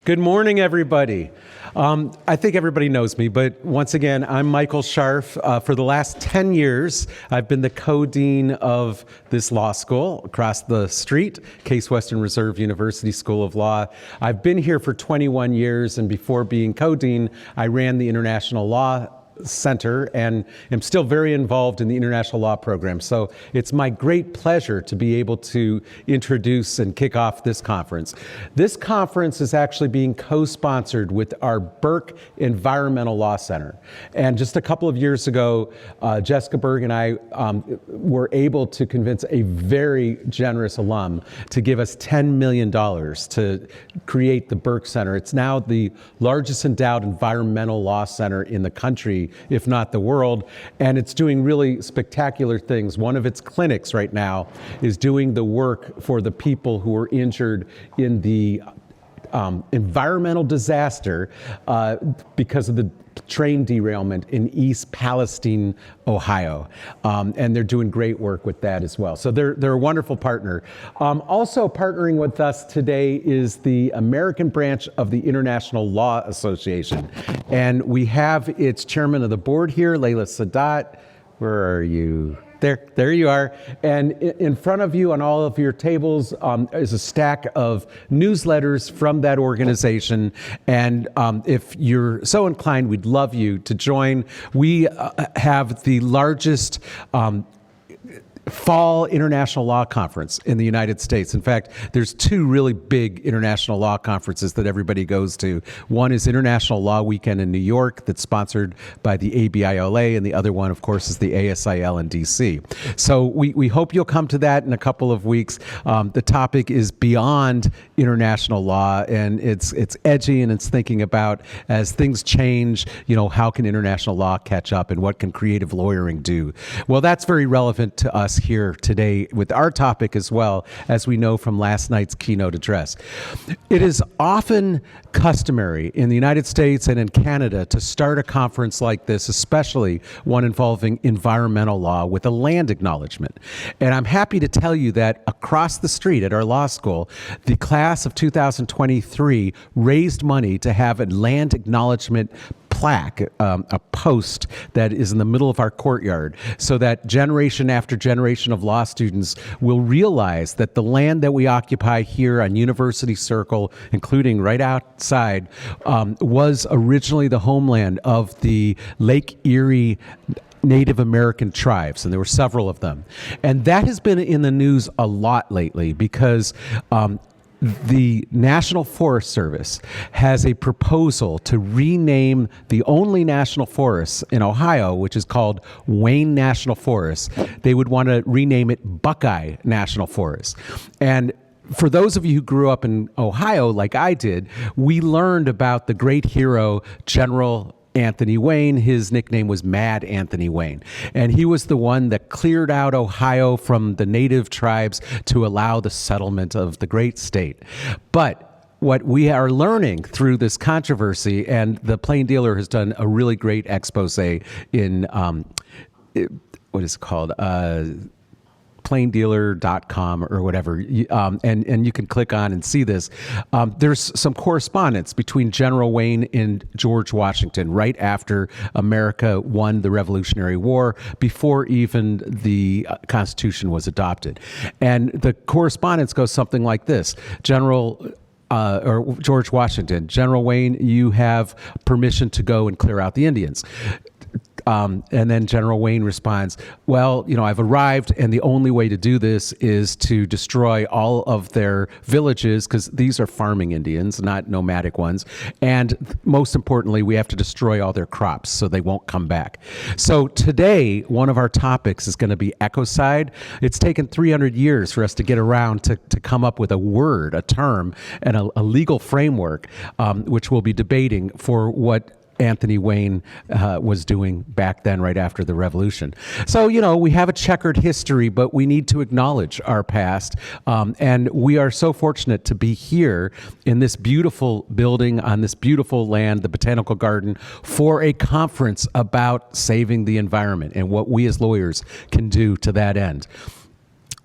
Good morning, everybody. I think everybody knows me, but once again, I'm Michael Scharf. For the last 10 years, I've been the co-dean of this law school across the street, Case Western Reserve University School of Law. I've been here for 21 years, and before being co-dean, I ran the International Law Center and am still very involved in the international law program. So it's my great pleasure to be able to introduce and kick off this conference. This conference is actually being co-sponsored with our Burke Environmental Law Center. And just a couple of years ago, Jessica Berg and I were able to convince a very generous alum to give us $10 million to create the Burke Center. It's now the largest endowed environmental law center in the country, if not the world, and it's doing really spectacular things. One of its clinics right now is doing the work for the people who were injured in the environmental disaster because of the train derailment in East Palestine, Ohio. And they're doing great work with that as well. So they're a wonderful partner. Also partnering with us today is the American branch of the International Law Association. And we have its chairman of the board here, Layla Sadat. Where are you? There you are. And in front of you on all of your tables is a stack of newsletters from that organization. And if you're so inclined, we'd love you to join. We have the largest fall international law conference in the United States. In fact, there's two really big international law conferences that everybody goes to. One is International Law Weekend in New York that's sponsored by the ABILA, and the other one, of course, is the ASIL in DC. So we hope you'll come to that in a couple of weeks. The topic is beyond international law, and it's edgy, and it's thinking about, as things change, how can international law catch up and what can creative lawyering do? Well, that's very relevant to us here today with our topic, as well as we know from last night's keynote address. It is often customary in the United States and in Canada to start a conference like this, especially one involving environmental law, with a land acknowledgement. And I'm happy to tell you that across the street at our law school, the class of 2023 raised money to have a land acknowledgement plaque, a post that is in the middle of our courtyard, so that generation after generation of law students will realize that the land that we occupy here on University Circle, including right outside, was originally the homeland of the Lake Erie Native American tribes, and there were several of them. And that has been in the news a lot lately because the National Forest Service has a proposal to rename the only national forest in Ohio, which is called Wayne National Forest. They would want to rename it Buckeye National Forest. And for those of you who grew up in Ohio, like I did, we learned about the great hero, General Anthony Wayne. His nickname was Mad Anthony Wayne. And he was the one that cleared out Ohio from the native tribes to allow the settlement of the great state. But what we are learning through this controversy, and the Plain Dealer has done a really great expose in, what is it called? plaindealer.com or whatever, and you can click on and see this. There's some correspondence between General Wayne and George Washington right after America won the Revolutionary War, before even the Constitution was adopted. And the correspondence goes something like this. Or George Washington, General Wayne, you have permission to go and clear out the Indians. And then General Wayne responds, well, I've arrived, and the only way to do this is to destroy all of their villages, because these are farming Indians, not nomadic ones. And most importantly, we have to destroy all their crops so they won't come back. So today, one of our topics is going to be ecocide. It's taken 300 years for us to get around to come up with a word, a term, and a legal framework, which we'll be debating for what Anthony Wayne was doing back then, right after the revolution. So, we have a checkered history, but we need to acknowledge our past. And we are so fortunate to be here in this beautiful building on this beautiful land, the Botanical Garden, for a conference about saving the environment and what we as lawyers can do to that end.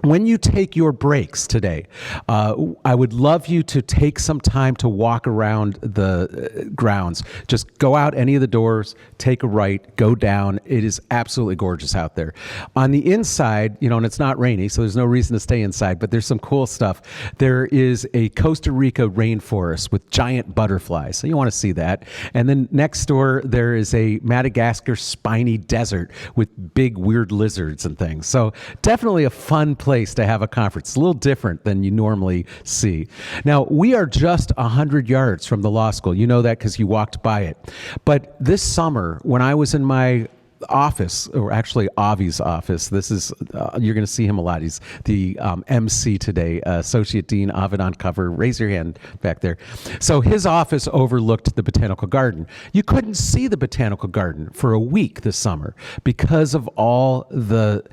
when you take your breaks today, I would love you to take some time to walk around the grounds. Just go out any of the doors, take a right, go down. It is absolutely gorgeous out there. On the inside, and it's not rainy, so there's no reason to stay inside, but there's some cool stuff. There is a Costa Rica rainforest with giant butterflies, so you want to see that. And then next door, there is a Madagascar spiny desert with big weird lizards and things. So definitely a fun place to have a conference. It's a little different than you normally see. Now, we are just 100 yards from the law school. You know that because you walked by it. But this summer, when I was in my office, or actually Avi's office, this is, you're going to see him a lot. He's the MC today, Associate Dean Ovid on cover. Raise your hand back there. So his office overlooked the Botanical Garden. You couldn't see the Botanical Garden for a week this summer because of all the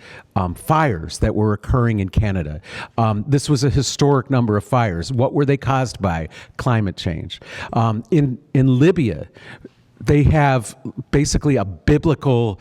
fires that were occurring in Canada. This was a historic number of fires. What were they caused by? Climate change. In Libya, they have basically a biblical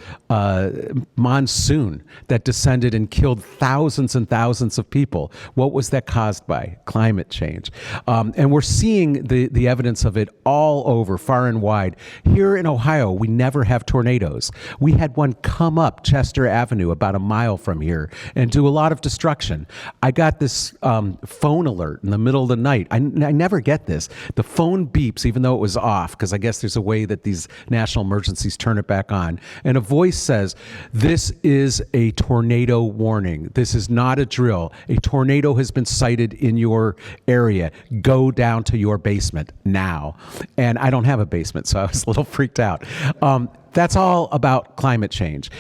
monsoon that descended and killed thousands and thousands of people. What was that caused by? Climate change. And we're seeing the evidence of it all over, far and wide. Here in Ohio, we never have tornadoes. We had one come up Chester Avenue about a mile from here and do a lot of destruction. I got this phone alert in the middle of the night. I never get this. The phone beeps even though it was off, because I guess there's a way that these national emergencies turn it back on. And a voice says, "This is a tornado warning. This is not a drill. A tornado has been sighted in your area. Go down to your basement now." And I don't have a basement, so I was a little freaked out. That's all about climate change.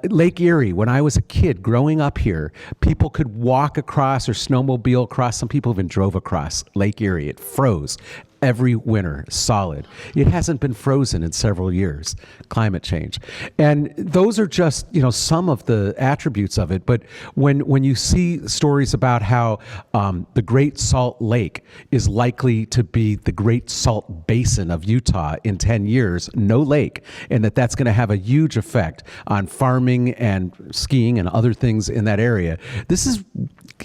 Lake Erie, when I was a kid growing up here, people could walk across or snowmobile across. Some people even drove across Lake Erie. It froze every winter, solid. It hasn't been frozen in several years. Climate change. And those are just, some of the attributes of it. But when you see stories about how the Great Salt Lake is likely to be the Great Salt Basin of Utah in 10 years, no lake, and that's going to have a huge effect on farming and skiing and other things in that area.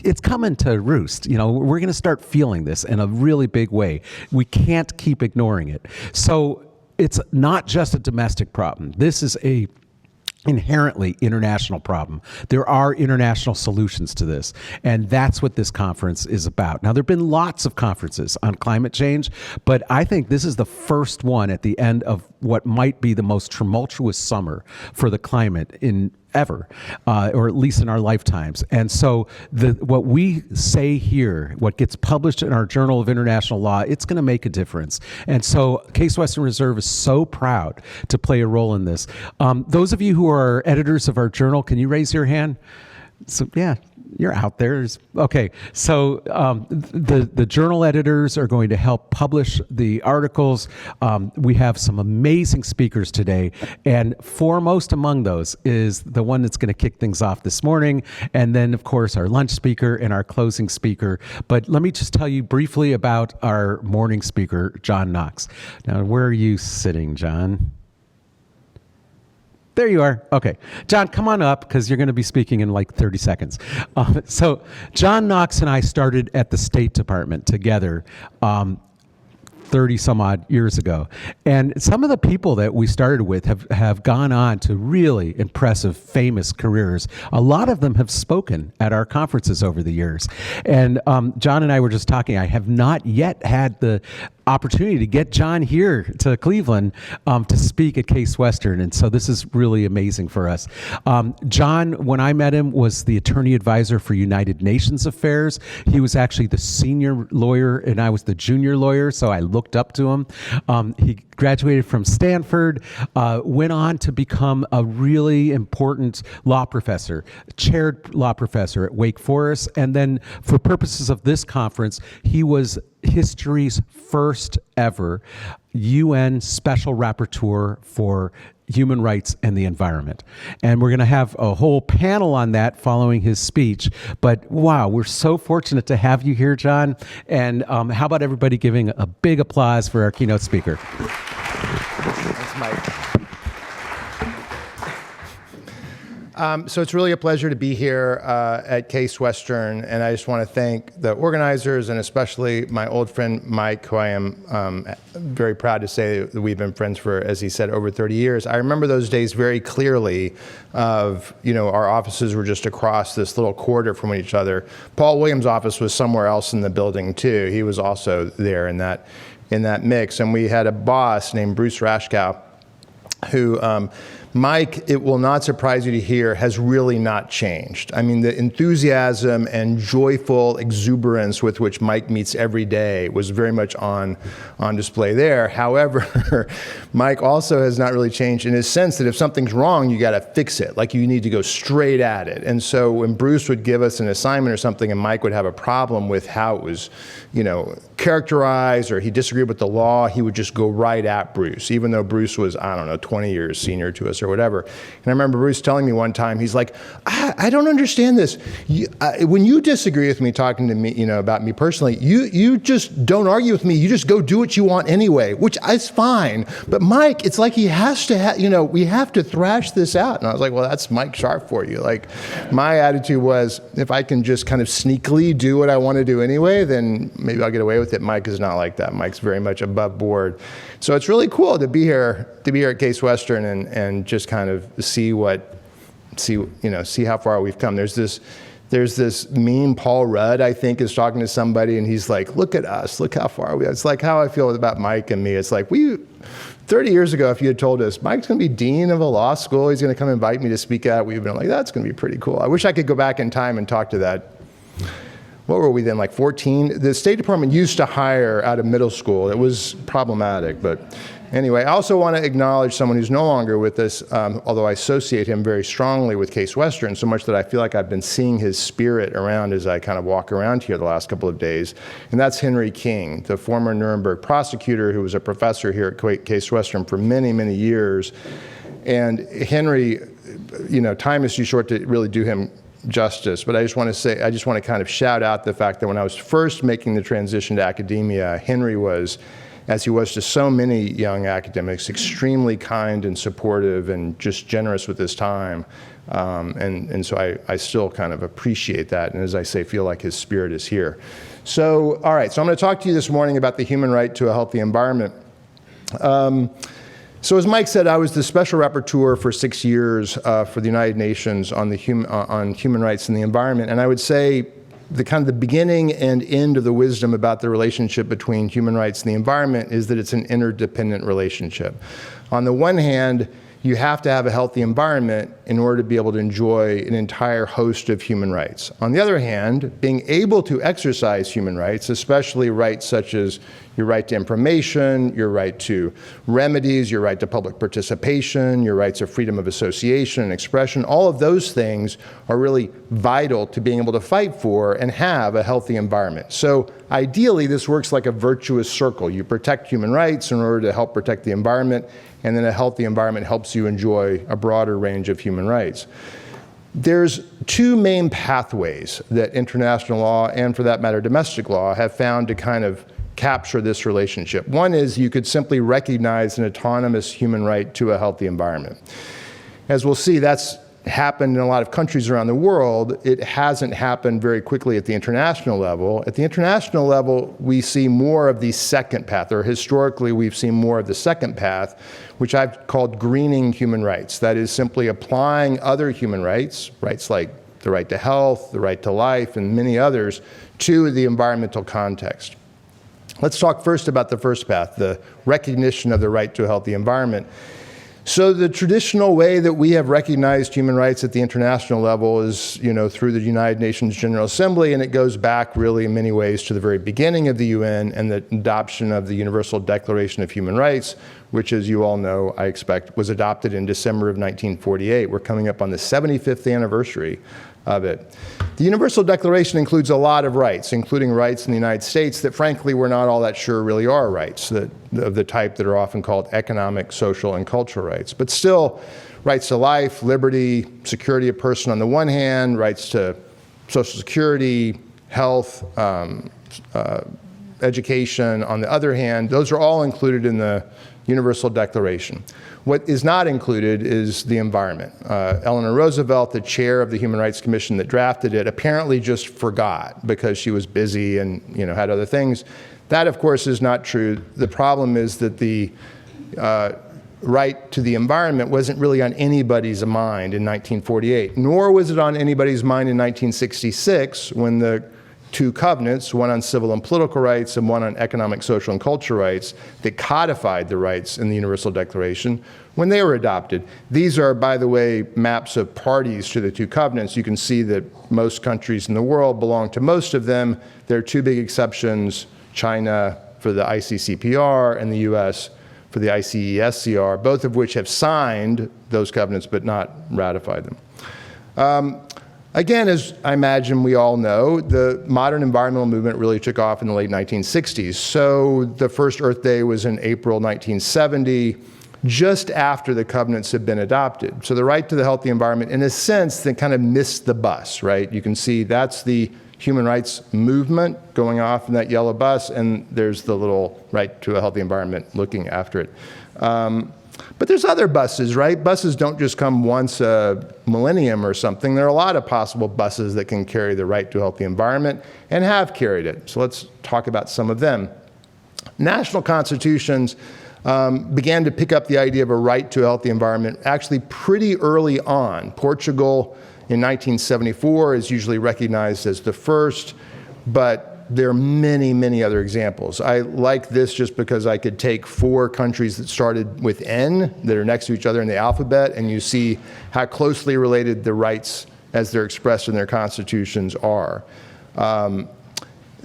It's coming to roost. We're going to start feeling this in a really big way. We can't keep ignoring it. So it's not just a domestic problem. This is a inherently international problem. There are international solutions to this, and that's what this conference is about. Now, there have been lots of conferences on climate change, but I think this is the first one at the end of what might be the most tumultuous summer for the climate in ever, or at least in our lifetimes. And so what we say here, what gets published in our Journal of International Law, it's going to make a difference. And so Case Western Reserve is so proud to play a role in this. Those of you who are editors of our journal, can you raise your hand? So yeah, you're out there. Okay, so the journal editors are going to help publish the articles. We have some amazing speakers today, and foremost among those is the one that's going to kick things off this morning, and then, of course, our lunch speaker and our closing speaker. But let me just tell you briefly about our morning speaker, John Knox. Now, where are you sitting, John? There you are. Okay. John, come on up because you're going to be speaking in like 30 seconds. So John Knox and I started at the State Department together 30 some odd years ago. And some of the people that we started with have gone on to really impressive, famous careers. A lot of them have spoken at our conferences over the years. And John and I were just talking. I have not yet had the opportunity to get John here to Cleveland to speak at Case Western, and so this is really amazing for us. John, when I met him, was the attorney advisor for United Nations Affairs. He was actually the senior lawyer, and I was the junior lawyer, so I looked up to him. He graduated from Stanford, went on to become a really important law professor, chaired law professor at Wake Forest, and then for purposes of this conference, he was history's first ever UN Special Rapporteur for Human Rights and the Environment. And we're going to have a whole panel on that following his speech. But wow, we're so fortunate to have you here, John. And how about everybody giving a big applause for our keynote speaker? Thanks, Mike. So it's really a pleasure to be here at Case Western, and I just want to thank the organizers and especially my old friend Mike, who I am very proud to say that we've been friends for, as he said, over 30 years. I remember those days very clearly of, our offices were just across this little corridor from each other. Paul Williams' office was somewhere else in the building too. He was also there in that mix, and we had a boss named Bruce Rashkow, who Mike, it will not surprise you to hear, has really not changed. I mean, the enthusiasm and joyful exuberance with which Mike meets every day was very much on display there. However, Mike also has not really changed in his sense that if something's wrong, you got to fix it. Like, you need to go straight at it. And so when Bruce would give us an assignment or something and Mike would have a problem with how it was, characterized, or he disagreed with the law, he would just go right at Bruce, even though Bruce was, 20 years senior to us or whatever. And I remember Bruce telling me one time, he's like, I don't understand this. When you disagree with me, talking to me, about me personally, you just don't argue with me. You just go do what you want anyway, which is fine. But Mike, it's like he has to, we have to thrash this out. And I was like, well, that's Mike Sharp for you. Like, my attitude was, if I can just kind of sneakily do what I want to do anyway, then maybe I'll get away with it. Mike is not like that. Mike's very much above board. So it's really cool to be here at Case Western and just kind of see how far we've come. There's this meme, Paul Rudd, I think, is talking to somebody, and he's like, look at us, look how far we are. It's like how I feel about Mike and me. It's like, 30 years ago, if you had told us, Mike's going to be dean of a law school, he's going to come invite me to speak at, we've been like, that's going to be pretty cool. I wish I could go back in time and talk to that. What were we then, like 14? The State Department used to hire out of middle school. It was problematic, but anyway, I also want to acknowledge someone who's no longer with us, although I associate him very strongly with Case Western, so much that I feel like I've been seeing his spirit around as I kind of walk around here the last couple of days, and that's Henry King, the former Nuremberg prosecutor who was a professor here at Case Western for many, many years. And Henry, time is too short to really do him justice, but I just want to kind of shout out the fact that when I was first making the transition to academia, Henry was, as he was to so many young academics, extremely kind and supportive and just generous with his time. And so I still kind of appreciate that, and as I say, feel like his spirit is here. So, all right, so I'm going to talk to you this morning about the human right to a healthy environment. So as Mike said, I was the special rapporteur for 6 years for the United Nations on human rights and the environment, and I would say the beginning and end of the wisdom about the relationship between human rights and the environment is that it's an interdependent relationship. On the one hand, you have to have a healthy environment in order to be able to enjoy an entire host of human rights. On the other hand, being able to exercise human rights, especially rights such as your right to information, your right to remedies, your right to public participation, your rights of freedom of association and expression, all of those things are really vital to being able to fight for and have a healthy environment. So ideally, this works like a virtuous circle. You protect human rights in order to help protect the environment, and then a healthy environment helps you enjoy a broader range of human rights. There's two main pathways that international law, and for that matter domestic law, have found to kind of capture this relationship. One is you could simply recognize an autonomous human right to a healthy environment. As we'll see, that's happened in a lot of countries around the world. It hasn't happened very quickly at the international level. At the international level, we see more of the second path, or historically we've seen more of the second path, which I've called greening human rights. That is simply applying other human rights, rights like the right to health, the right to life, and many others, to the environmental context. Let's talk first about the first path, the recognition of the right to a healthy environment. So the traditional way that we have recognized human rights at the international level is, through the United Nations General Assembly, and it goes back really in many ways to the very beginning of the UN and the adoption of the Universal Declaration of Human Rights, which, as you all know, I expect, was adopted in December of 1948. We're coming up on the 75th anniversary of it. The Universal Declaration includes a lot of rights, including rights in the United States that frankly we're not all that sure really are rights, of the type that are often called economic, social, and cultural rights. But still, rights to life, liberty, security of person on the one hand, rights to Social Security, health, education on the other hand, those are all included in the Universal Declaration. What is not included is the environment. Eleanor Roosevelt, the chair of the Human Rights Commission that drafted it, apparently just forgot because she was busy and had other things. That, of course, is not true. The problem is that the right to the environment wasn't really on anybody's mind in 1948, nor was it on anybody's mind in 1966 when the two covenants, one on civil and political rights and one on economic, social, and cultural rights, that codified the rights in the Universal Declaration when they were adopted. These are, by the way, maps of parties to the two covenants. You can see that most countries in the world belong to most of them. There are two big exceptions, China for the ICCPR and the US for the ICESCR, both of which have signed those covenants but not ratified them. Again, as I imagine we all know, the modern environmental movement really took off in the late 1960s. So the first Earth Day was in April 1970, just after the covenants had been adopted. So the right to the healthy environment, in a sense, they kind of missed the bus, right? You can see that's the human rights movement going off in that yellow bus, and there's the little right to a healthy environment looking after it. But there's other buses, right? Buses don't just come once a millennium or something. There are a lot of possible buses that can carry the right to a healthy environment and have carried it. So let's talk about some of them. National constitutions began to pick up the idea of a right to a healthy environment actually pretty early on. Portugal in 1974 is usually recognized as the first, but there are many, many other examples. I like this just because I could take 4 countries that started with N that are next to each other in the alphabet, and you see how closely related the rights as they're expressed in their constitutions are.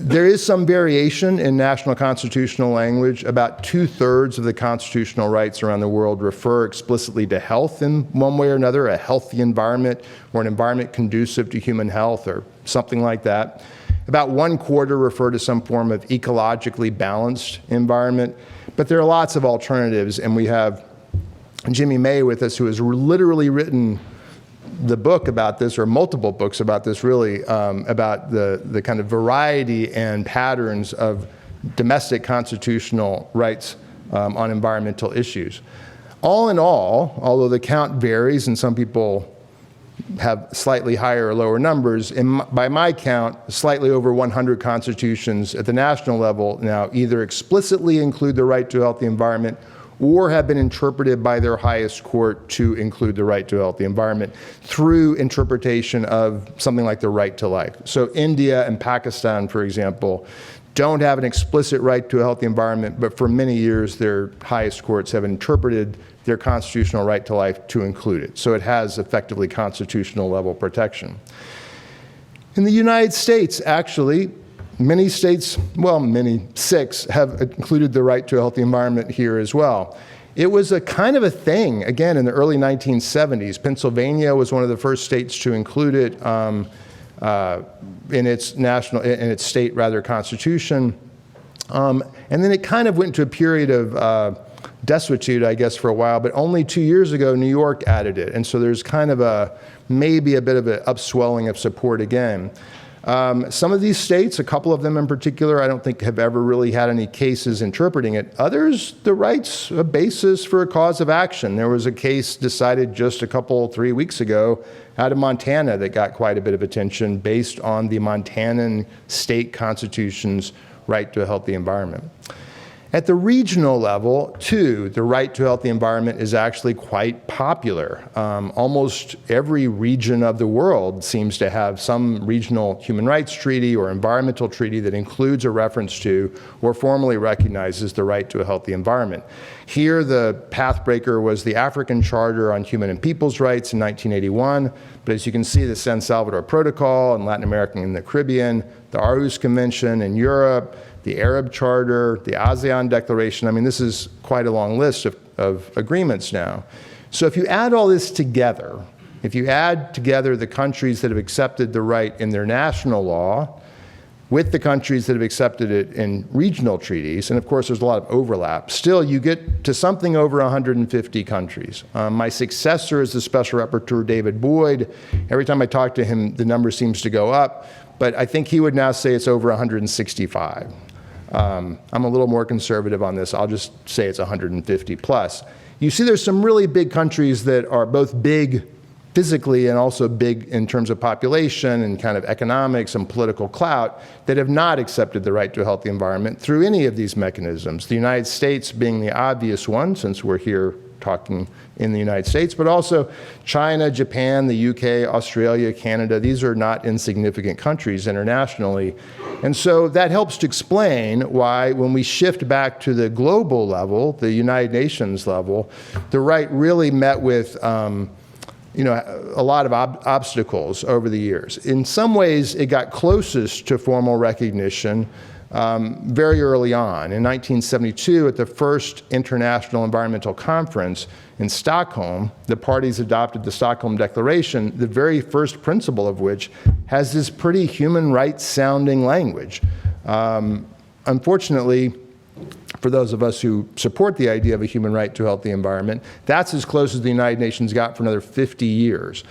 There is some variation in national constitutional language. About 2/3 of the constitutional rights around the world refer explicitly to health in one way or another, a healthy environment or an environment conducive to human health or something like that. About 1/4 refer to some form of ecologically balanced environment, but there are lots of alternatives, and we have Jimmy May with us, who has literally written the book about this, or multiple books about this really, about the kind of variety and patterns of domestic constitutional rights on environmental issues. All in all, although the count varies and some people have slightly higher or lower numbers, by my count, slightly over 100 constitutions at the national level now either explicitly include the right to a healthy environment or have been interpreted by their highest court to include the right to a healthy environment through interpretation of something like the right to life. So India and Pakistan, for example, don't have an explicit right to a healthy environment, but for many years their highest courts have interpreted their constitutional right to life to include it. So it has effectively constitutional level protection. In the United States, actually, many states, well, 6, have included the right to a healthy environment here as well. It was a kind of a thing, again, in the early 1970s. Pennsylvania was one of the first states to include it in its state constitution. And then it kind of went into a period of desuetude, I guess, for a while, but only 2 years ago, New York added it. And so there's kind of maybe a bit of an upswelling of support again. Some of these states, a couple of them in particular, I don't think have ever really had any cases interpreting it. Others, the right's a basis for a cause of action. There was a case decided just 3 weeks ago out of Montana that got quite a bit of attention based on the Montanan state constitution's right to a healthy environment. At the regional level, too, the right to a healthy environment is actually quite popular. Almost every region of the world seems to have some regional human rights treaty or environmental treaty that includes a reference to or formally recognizes the right to a healthy environment. Here, the pathbreaker was the African Charter on Human and People's Rights in 1981, but as you can see, the San Salvador Protocol in Latin America and the Caribbean, the Aarhus Convention in Europe, the Arab Charter, the ASEAN Declaration. I mean, this is quite a long list of agreements now. So if you add all this together, if you add together the countries that have accepted the right in their national law with the countries that have accepted it in regional treaties, and of course there's a lot of overlap, still you get to something over 150 countries. My successor is the Special Rapporteur David Boyd. Every time I talk to him, the number seems to go up, but I think he would now say it's over 165. I'm a little more conservative on this. I'll just say it's 150 plus. You see there's some really big countries that are both big physically and also big in terms of population and kind of economics and political clout that have not accepted the right to a healthy environment through any of these mechanisms. The United States being the obvious one, since we're here talking in the United States, but also China, Japan, the UK, Australia, Canada. These are not insignificant countries internationally. And so that helps to explain why when we shift back to the global level, the United Nations level, the right really met with a lot of obstacles over the years. In some ways, it got closest to formal recognition very early on. In 1972, at the first International Environmental Conference in Stockholm, the parties adopted the Stockholm Declaration, the very first principle of which has this pretty human rights sounding language. Unfortunately, for those of us who support the idea of a human right to a healthy environment, that's as close as the United Nations got for another 50 years.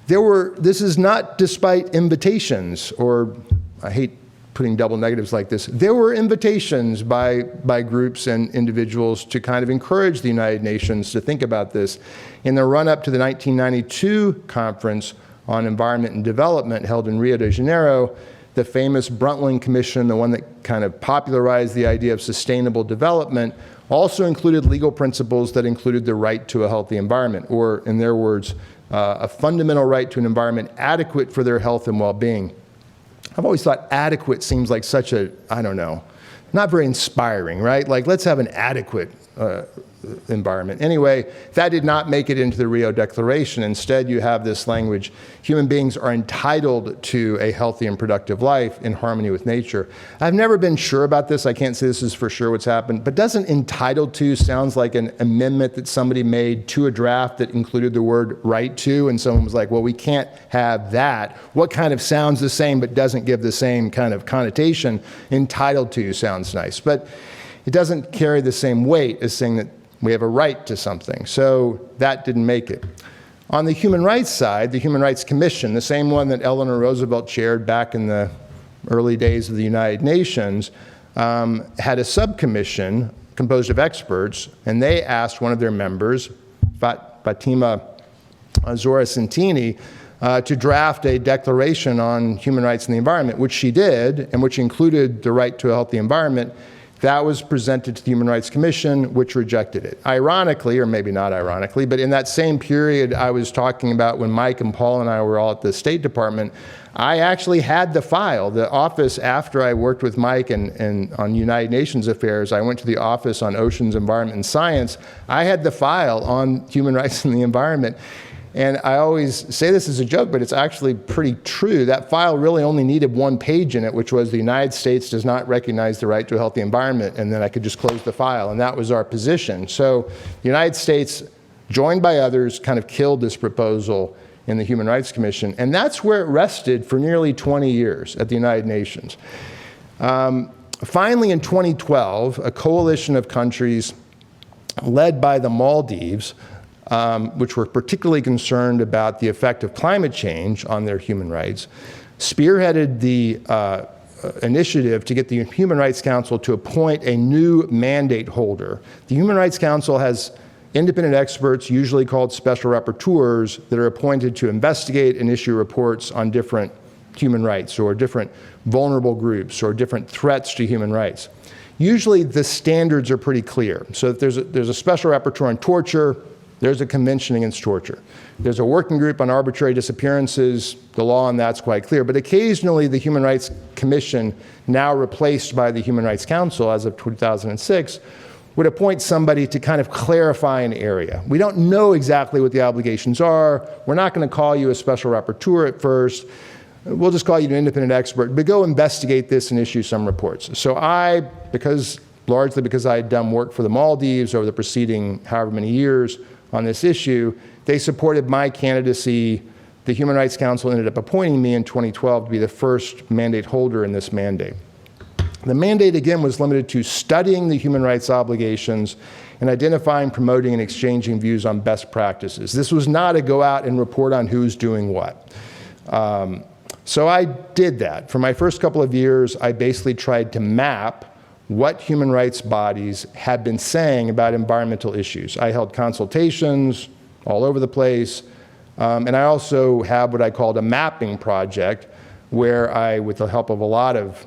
This is not despite invitations, or I hate putting double negatives like this, there were invitations by groups and individuals to kind of encourage the United Nations to think about this. In the run-up to the 1992 Conference on Environment and Development held in Rio de Janeiro, the famous Brundtland Commission, the one that kind of popularized the idea of sustainable development, also included legal principles that included the right to a healthy environment, or in their words, a fundamental right to an environment adequate for their health and well-being. I've always thought adequate seems like such a, I don't know, not very inspiring, right? Like, let's have an adequate environment. Anyway, that did not make it into the Rio Declaration. Instead, you have this language: human beings are entitled to a healthy and productive life in harmony with nature. I've never been sure about this. I can't say this is for sure what's happened, but doesn't entitled to sounds like an amendment that somebody made to a draft that included the word right to, and someone was like, well, we can't have that. What kind of sounds the same but doesn't give the same kind of connotation? Entitled to sounds nice, but it doesn't carry the same weight as saying that we have a right to something. So that didn't make it. On the human rights side, the Human Rights Commission, the same one that Eleanor Roosevelt chaired back in the early days of the United Nations, had a subcommission composed of experts, and they asked one of their members, Fatima Zora-Santini, to draft a declaration on human rights and the environment, which she did, and which included the right to a healthy environment. That was presented to the Human Rights Commission, which rejected it. Ironically, or maybe not ironically, but in that same period I was talking about when Mike and Paul and I were all at the State Department, I actually had the file. The office, after I worked with Mike and on United Nations affairs, I went to the Office on Oceans, Environment, and Science. I had the file on human rights and the environment. And I always say this as a joke, but it's actually pretty true. That file really only needed one page in it, which was the United States does not recognize the right to a healthy environment, and then I could just close the file, and that was our position. So the United States, joined by others, kind of killed this proposal in the Human Rights Commission, and that's where it rested for nearly 20 years at the United Nations. Finally, in 2012, a coalition of countries led by the Maldives, which were particularly concerned about the effect of climate change on their human rights, spearheaded the initiative to get the Human Rights Council to appoint a new mandate holder. The Human Rights Council has independent experts, usually called special rapporteurs, that are appointed to investigate and issue reports on different human rights or different vulnerable groups or different threats to human rights. Usually the standards are pretty clear. So if there's a special rapporteur on torture, there's a convention against torture. There's a working group on arbitrary disappearances. The law on that's quite clear. But occasionally the Human Rights Commission, now replaced by the Human Rights Council as of 2006, would appoint somebody to kind of clarify an area. We don't know exactly what the obligations are. We're not going to call you a special rapporteur at first. We'll just call you an independent expert, but go investigate this and issue some reports. So largely because I had done work for the Maldives over the preceding however many years on this issue, they supported my candidacy. The Human Rights Council ended up appointing me in 2012 to be the first mandate holder in this mandate. The mandate, again, was limited to studying the human rights obligations and identifying, promoting, and exchanging views on best practices. This was not a go out and report on who's doing what. So I did that. For my first couple of years, I basically tried to map what human rights bodies had been saying about environmental issues. I held consultations all over the place, and I also have what I called a mapping project, where I, with the help of a lot of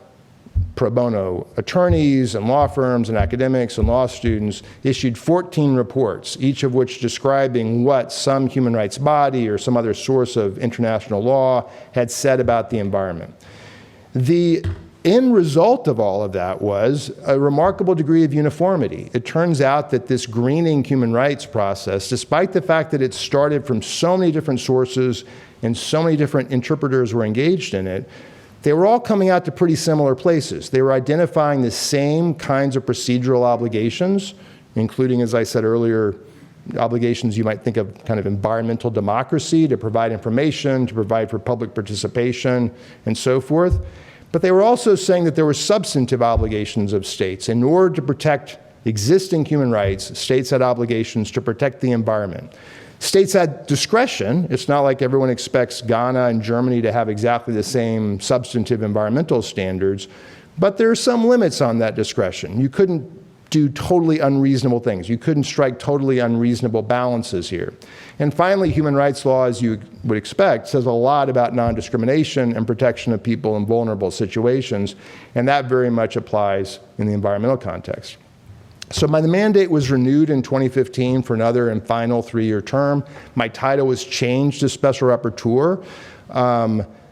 pro bono attorneys and law firms and academics and law students, issued 14 reports, each of which describing what some human rights body or some other source of international law had said about the environment. The end result of all of that was a remarkable degree of uniformity. It turns out that this greening human rights process, despite the fact that it started from so many different sources and so many different interpreters were engaged in it, they were all coming out to pretty similar places. They were identifying the same kinds of procedural obligations, including, as I said earlier, obligations you might think of kind of environmental democracy, to provide information, to provide for public participation, and so forth. But they were also saying that there were substantive obligations of states. In order to protect existing human rights, states had obligations to protect the environment. States had discretion. It's not like everyone expects Ghana and Germany to have exactly the same substantive environmental standards, but there are some limits on that discretion. You couldn't do totally unreasonable things. You couldn't strike totally unreasonable balances here. And finally, human rights law, as you would expect, says a lot about non-discrimination and protection of people in vulnerable situations, and that very much applies in the environmental context. So the mandate was renewed in 2015 for another and final 3-year term. My title was changed to Special Rapporteur.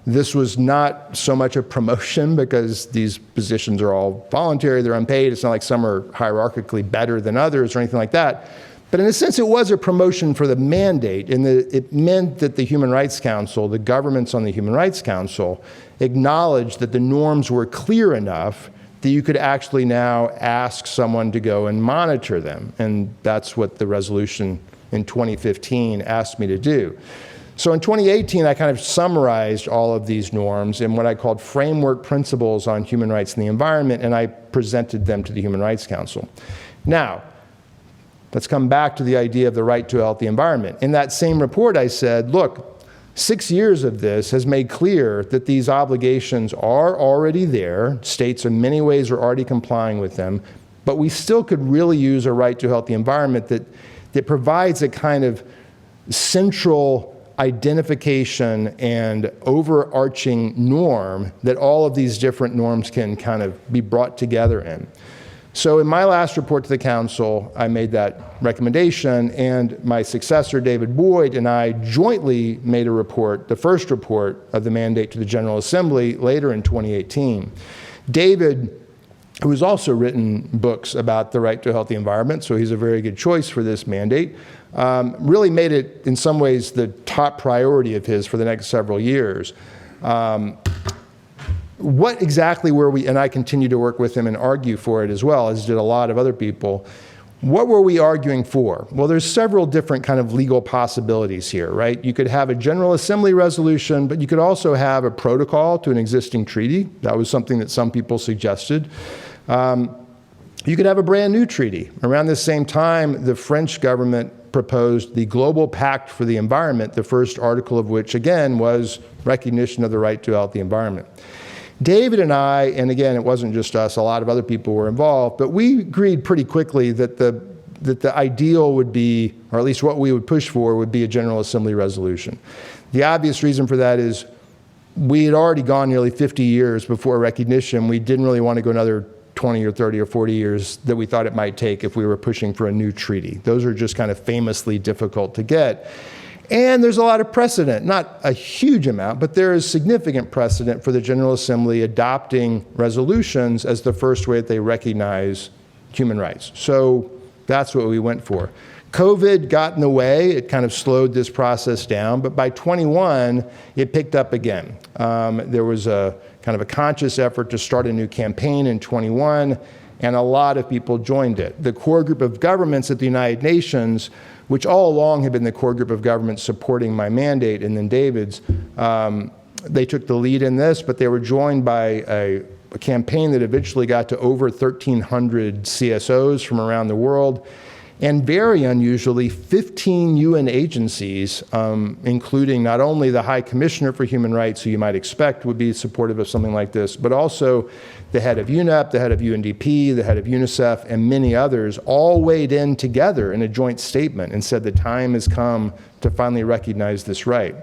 This was not so much a promotion because these positions are all voluntary, they're unpaid. It's not like some are hierarchically better than others or anything like that. But in a sense, it was a promotion for the mandate, in that it meant that the Human Rights Council, the governments on the Human Rights Council, acknowledged that the norms were clear enough that you could actually now ask someone to go and monitor them. And that's what the resolution in 2015 asked me to do. So in 2018, I kind of summarized all of these norms in what I called framework principles on human rights and the environment, and I presented them to the Human Rights Council. Now, let's come back to the idea of the right to a healthy environment. In that same report, I said, look, 6 years of this has made clear that these obligations are already there. States in many ways are already complying with them, but we still could really use a right to a healthy environment that provides a kind of central identification and overarching norm that all of these different norms can kind of be brought together in. So in my last report to the council, I made that recommendation, and my successor, David Boyd, and I jointly made a report, the first report of the mandate to the General Assembly later in 2018. David, who has also written books about the right to a healthy environment, so he's a very good choice for this mandate, really made it, in some ways, the top priority of his for the next several years. What exactly were we, and I continue to work with him and argue for it as well, as did a lot of other people. What were we arguing for? Well, there's several different kind of legal possibilities here, right? You could have a General Assembly resolution, but you could also have a protocol to an existing treaty. That was something that some people suggested. You could have a brand new treaty. Around the same time, the French government proposed the Global Pact for the Environment, the first article of which, again, was recognition of the right to a healthy environment. David and I, and again, it wasn't just us, a lot of other people were involved, but we agreed pretty quickly that the ideal would be, or at least what we would push for, would be a General Assembly resolution. The obvious reason for that is we had already gone nearly 50 years before recognition. We didn't really want to go another 20 or 30 or 40 years that we thought it might take if we were pushing for a new treaty. Those are just kind of famously difficult to get. And there's a lot of precedent, not a huge amount, but there is significant precedent for the General Assembly adopting resolutions as the first way that they recognize human rights. So that's what we went for. COVID got in the way. It kind of slowed this process down, but by 21, it picked up again. There was a kind of a conscious effort to start a new campaign in 21, and a lot of people joined it. The core group of governments at the United Nations, which all along had been the core group of governments supporting my mandate and then David's, they took the lead in this, but they were joined by a campaign that eventually got to over 1,300 CSOs from around the world. And very unusually, 15 UN agencies, including not only the High Commissioner for Human Rights, who you might expect would be supportive of something like this, but also the head of UNEP, the head of UNDP, the head of UNICEF, and many others, all weighed in together in a joint statement and said the time has come to finally recognize this right.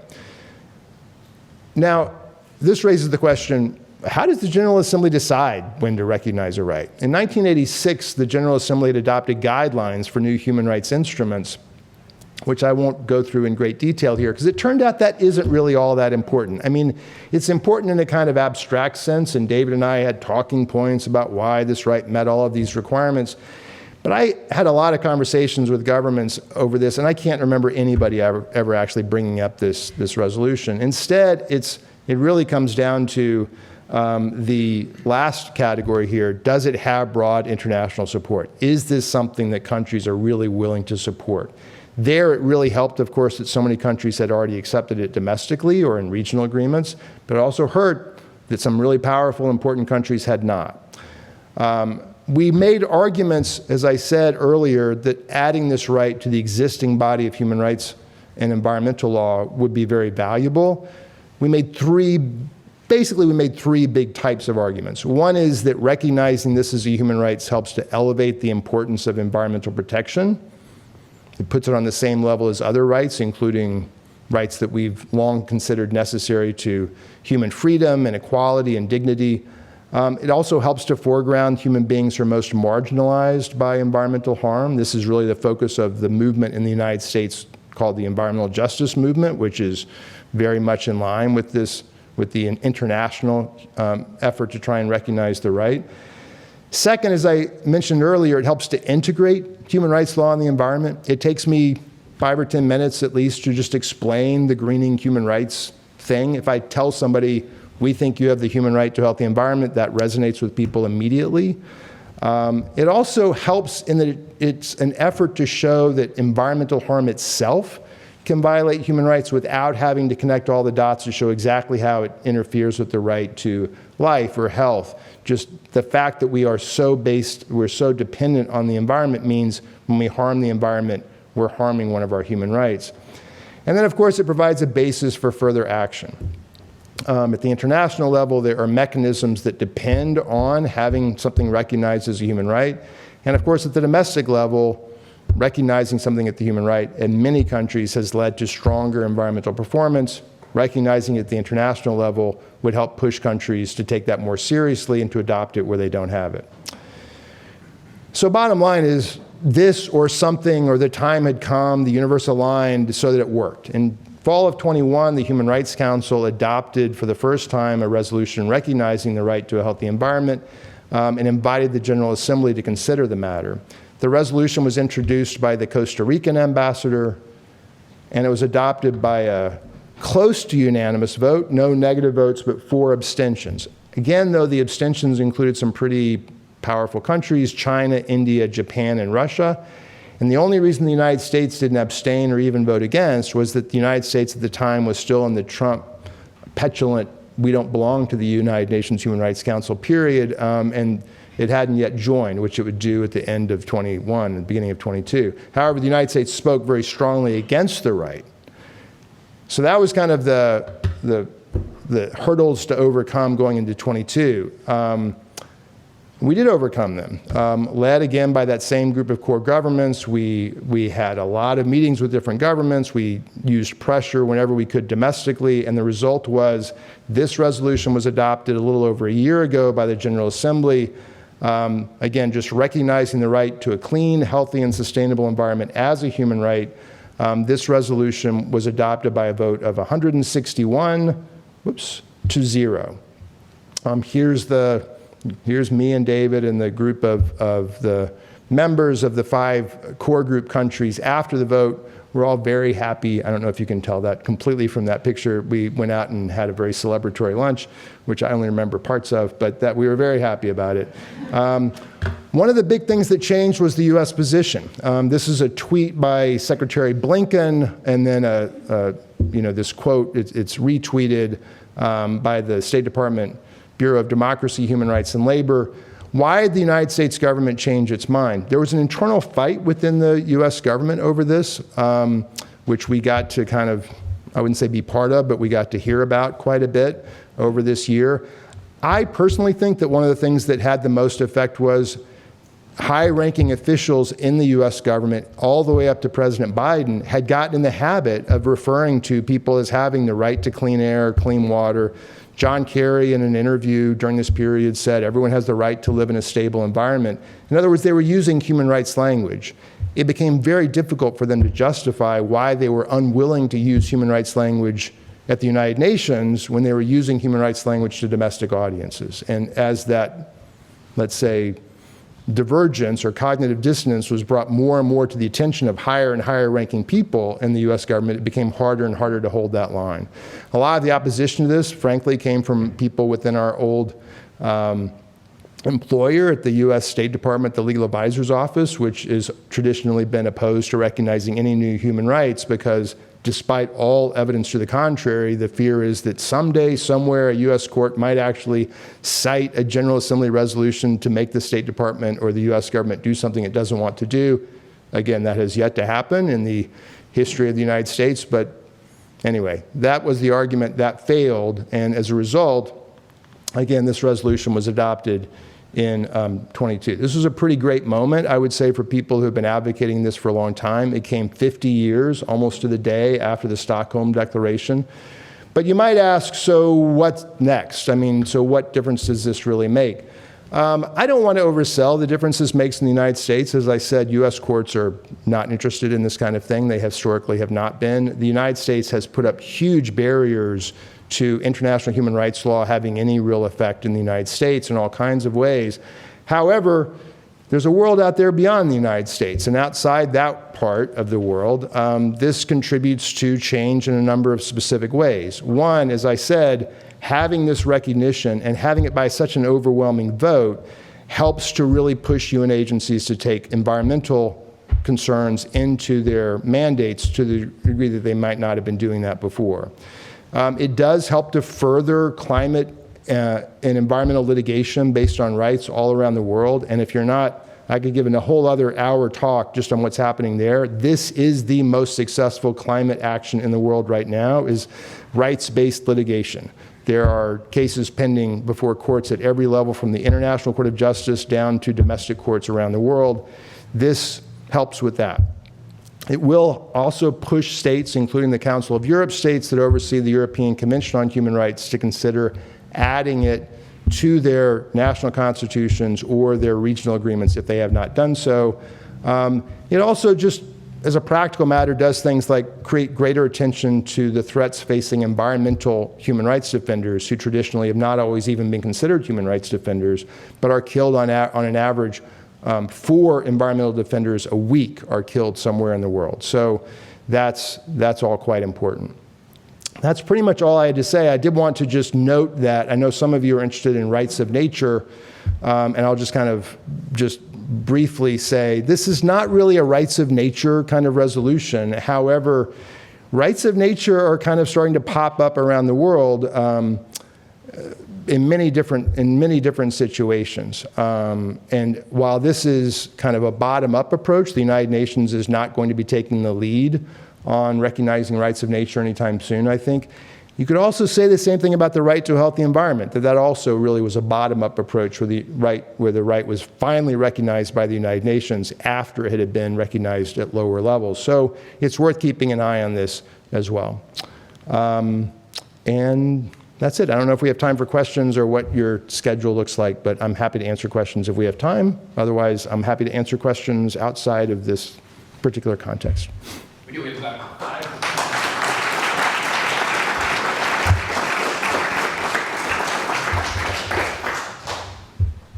Now, this raises the question, how does the General Assembly decide when to recognize a right? In 1986, the General Assembly had adopted guidelines for new human rights instruments, which I won't go through in great detail here, because it turned out that isn't really all that important. I mean, it's important in a kind of abstract sense, and David and I had talking points about why this right met all of these requirements. But I had a lot of conversations with governments over this, and I can't remember anybody ever actually bringing up this resolution. Instead, it really comes down to the last category here. Does it have broad international support? Is this something that countries are really willing to support? There, it really helped, of course, that so many countries had already accepted it domestically or in regional agreements, but it also hurt that some really powerful, important countries had not. We made arguments, as I said earlier, that adding this right to the existing body of human rights and environmental law would be very valuable. We made three big types of arguments. One is that recognizing this as a human rights helps to elevate the importance of environmental protection. It puts it on the same level as other rights, including rights that we've long considered necessary to human freedom and equality and dignity. It also helps to foreground human beings who are most marginalized by environmental harm. This is really the focus of the movement in the United States called the environmental justice movement, which is very much in line with the international effort to try and recognize the right. Second, as I mentioned earlier, it helps to integrate human rights law and the environment. It takes me 5 or 10 minutes at least to just explain the greening human rights thing. If I tell somebody, we think you have the human right to a healthy environment, that resonates with people immediately. It also helps in that it's an effort to show that environmental harm itself can violate human rights without having to connect all the dots to show exactly how it interferes with the right to life or health. Just the fact that we're so dependent on the environment means when we harm the environment, we're harming one of our human rights. And then, of course, it provides a basis for further action. At the international level, there are mechanisms that depend on having something recognized as a human right. And of course, at the domestic level, recognizing something at the human right in many countries has led to stronger environmental performance. Recognizing it at the international level would help push countries to take that more seriously and to adopt it where they don't have it. So bottom line is this or something or the time had come, the universe aligned so that it worked. In fall of 21, the Human Rights Council adopted for the first time a resolution recognizing the right to a healthy environment and invited the General Assembly to consider the matter. The resolution was introduced by the Costa Rican ambassador, and it was adopted by a close to unanimous vote, no negative votes, but 4 abstentions. Again, though, the abstentions included some pretty powerful countries: China, India, Japan, and Russia. And the only reason the United States didn't abstain or even vote against was that the United States at the time was still in the Trump petulant, we don't belong to the United Nations Human Rights Council period, and it hadn't yet joined, which it would do at the end of 21 and beginning of 22. However, the United States spoke very strongly against the right. So that was kind of the hurdles to overcome going into 22. We did overcome them, led again by that same group of core governments. We had a lot of meetings with different governments. We used pressure whenever we could domestically, and the result was this resolution was adopted a little over a year ago by the General Assembly. Again, just recognizing the right to a clean, healthy, and sustainable environment as a human right. This resolution was adopted by a vote of 161 to 0. Here's me and David and the group of the members of the 5 core group countries after the vote. We're all very happy. I don't know if you can tell that completely from that picture. We went out and had a very celebratory lunch, which I only remember parts of, but that we were very happy about it. One of the big things that changed was the U.S. position. This is a tweet by Secretary Blinken, and then this quote. It's retweeted by the State Department Bureau of Democracy, Human Rights, and Labor. Why did the United States government change its mind? There was an internal fight within the US government over this, which we got to kind of, I wouldn't say be part of, but we got to hear about quite a bit over this year. I personally think that one of the things that had the most effect was high-ranking officials in the US government, all the way up to President Biden, had gotten in the habit of referring to people as having the right to clean air, clean water. John Kerry, in an interview during this period, said everyone has the right to live in a stable environment. In other words, they were using human rights language. It became very difficult for them to justify why they were unwilling to use human rights language at the United Nations when they were using human rights language to domestic audiences. And as that, let's say, divergence or cognitive dissonance was brought more and more to the attention of higher and higher ranking people in the US government, it became harder and harder to hold that line. A lot of the opposition to this, frankly, came from people within our old employer at the US State Department, the Legal Advisor's Office, which has traditionally been opposed to recognizing any new human rights because despite all evidence to the contrary, the fear is that someday, somewhere, a US court might actually cite a General Assembly resolution to make the State Department or the US government do something it doesn't want to do. Again, that has yet to happen in the history of the United States, but anyway, that was the argument that failed, and as a result, again, this resolution was adopted in 22. This was a pretty great moment, I would say, for people who have been advocating this for a long time. It came 50 years, almost to the day, after the Stockholm Declaration. But you might ask, so what's next? I mean, so what difference does this really make? I don't want to oversell the difference this makes in the United States. As I said, US courts are not interested in this kind of thing. They historically have not been. The United States has put up huge barriers to international human rights law having any real effect in the United States in all kinds of ways. However, there's a world out there beyond the United States, and outside that part of the world, this contributes to change in a number of specific ways. One, as I said, having this recognition and having it by such an overwhelming vote helps to really push UN agencies to take environmental concerns into their mandates to the degree that they might not have been doing that before. It does help to further climate and environmental litigation based on rights all around the world. And if you're not, I could give a whole other hour talk just on what's happening there. This is the most successful climate action in the world right now, is rights-based litigation. There are cases pending before courts at every level, from the International Court of Justice down to domestic courts around the world. This helps with that. It will also push states, including the Council of Europe states that oversee the European Convention on Human Rights, to consider adding it to their national constitutions or their regional agreements if they have not done so. It also, just as a practical matter, does things like create greater attention to the threats facing environmental human rights defenders, who traditionally have not always even been considered human rights defenders, but are killed on an average 4 environmental defenders a week are killed somewhere in the world. So that's all quite important. That's pretty much all I had to say. I did want to just note that I know some of you are interested in rights of nature, and I'll just kind of briefly say this is not really a rights of nature kind of resolution. However, rights of nature are kind of starting to pop up around the world in many different situations. And while this is kind of a bottom-up approach, the United Nations is not going to be taking the lead on recognizing rights of nature anytime soon, I think. You could also say the same thing about the right to a healthy environment, that also really was a bottom-up approach where the right was finally recognized by the United Nations after it had been recognized at lower levels. So it's worth keeping an eye on this as well. And that's it. I don't know if we have time for questions or what your schedule looks like, but I'm happy to answer questions if we have time. Otherwise, I'm happy to answer questions outside of this particular context. We do have about 5.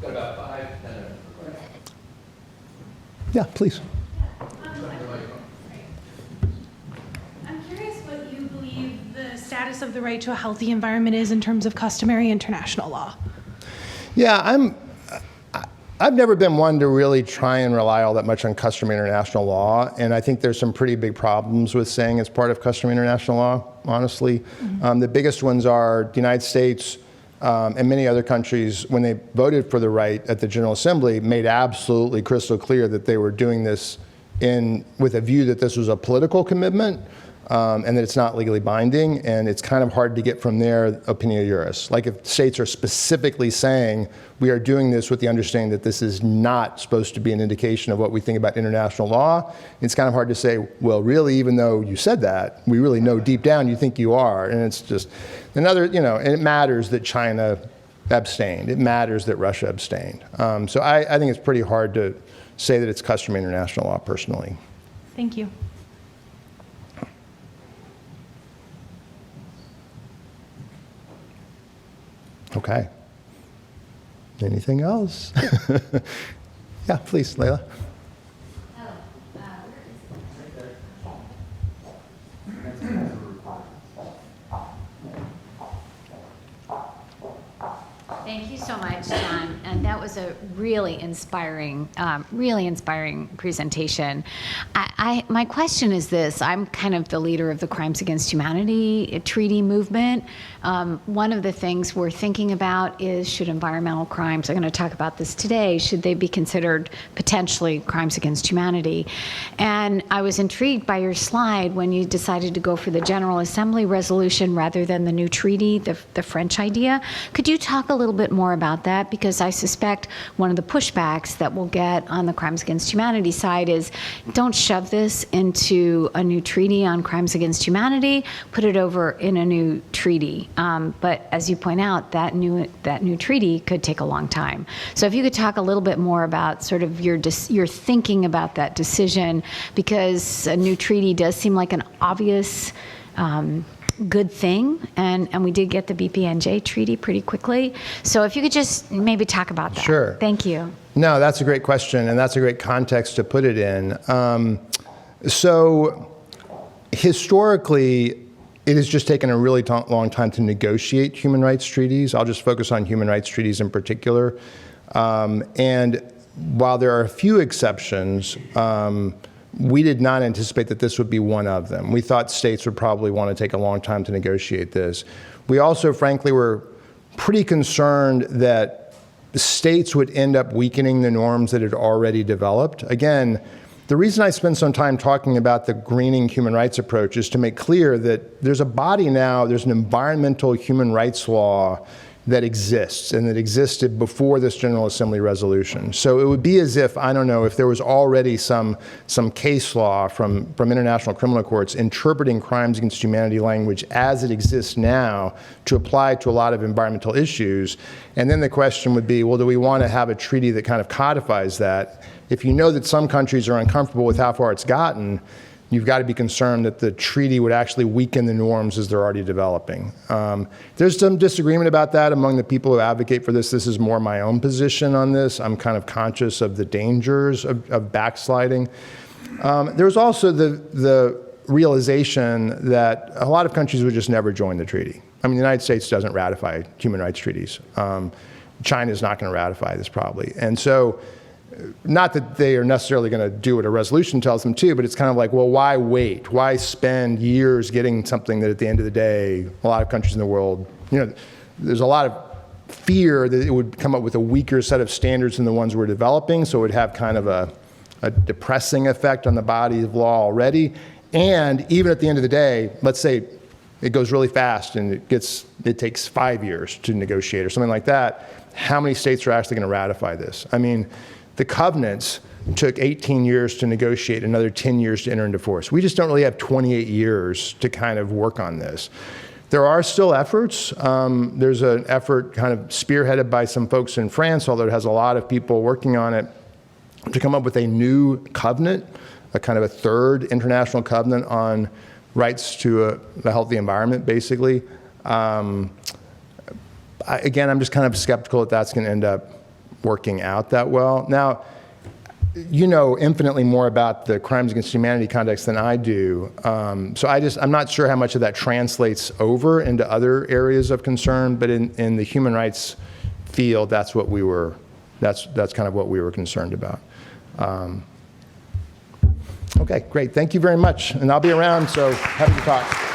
Got about 5 minutes. Yeah, please. I'm curious what you believe the status of the right to a healthy environment is in terms of customary international law. Yeah, I've never been one to really try and rely all that much on customary international law, and I think there's some pretty big problems with saying it's part of customary international law, honestly. The biggest ones are the United States and many other countries, when they voted for the right at the General Assembly, made absolutely crystal clear that they were doing this with a view that this was a political commitment, and that it's not legally binding, and it's kind of hard to get from there opinion juris. Like if states are specifically saying, we are doing this with the understanding that this is not supposed to be an indication of what we think about international law, it's kind of hard to say, well, really, even though you said that, we really know deep down you think you are. And it's just another, and it matters that China abstained. It matters that Russia abstained. So I think it's pretty hard to say that it's customary international law personally. Thank you. Okay. Anything else? Yeah, please, Layla. Thank you so much, John. And that was a really inspiring presentation. My question is this. I'm kind of the leader of the Crimes Against Humanity treaty movement. One of the things we're thinking about is, should environmental crimes, I'm going to talk about this today, should they be considered potentially crimes against humanity? And I was intrigued by your slide when you decided to go for the General Assembly resolution rather than the new treaty, the French idea. Could you talk a little bit more about that? Because I suspect one of the pushbacks that we'll get on the Crimes Against Humanity side is, don't shove this into a new treaty on crimes against humanity, put it over in a new treaty. But as you point out, that new treaty could take a long time. So if you could talk a little bit more about sort of your thinking about that decision, because a new treaty does seem like an obvious good thing, and we did get the BPNJ treaty pretty quickly. So if you could just maybe talk about that. Sure. Thank you. No, that's a great question, and that's a great context to put it in. So historically, it has just taken a really long time to negotiate human rights treaties. I'll just focus on human rights treaties in particular. And while there are a few exceptions, we did not anticipate that this would be one of them. We thought states would probably want to take a long time to negotiate this. We also, frankly, were pretty concerned that states would end up weakening the norms that had already developed. Again, the reason I spend some time talking about the greening human rights approach is to make clear that there's a body now, there's an environmental human rights law that exists and that existed before this General Assembly resolution. So it would be as if, I don't know, if there was already some case law from international criminal courts interpreting crimes against humanity language as it exists now to apply to a lot of environmental issues. And then the question would be, well, do we want to have a treaty that kind of codifies that? If you know that some countries are uncomfortable with how far it's gotten, you've got to be concerned that the treaty would actually weaken the norms as they're already developing. There's some disagreement about that among the people who advocate for this. This is more my own position on this. I'm kind of conscious of the dangers of backsliding. There's also the realization that a lot of countries would just never join the treaty. I mean, the United States doesn't ratify human rights treaties. China's not going to ratify this probably. And so, not that they are necessarily going to do what a resolution tells them to, but it's kind of like, well, why wait? Why spend years getting something that at the end of the day, a lot of countries in the world, there's a lot of fear that it would come up with a weaker set of standards than the ones we're developing, so it would have kind of a depressing effect on the body of law already. And even at the end of the day, let's say it goes really fast and it takes 5 years to negotiate or something like that, how many states are actually going to ratify this? I mean, the covenants took 18 years to negotiate, another 10 years to enter into force. We just don't really have 28 years to kind of work on this. There are still efforts. There's an effort kind of spearheaded by some folks in France, although it has a lot of people working on it, to come up with a new covenant, a kind of a third international covenant on rights to a healthy environment, basically. Again, I'm just kind of skeptical that that's going to end up working out that well. Now, you know infinitely more about the crimes against humanity context than I do. So I'm not sure how much of that translates over into other areas of concern, but in the human rights field, that's kind of what we were concerned about. Okay, great. Thank you very much. And I'll be around, so happy to talk.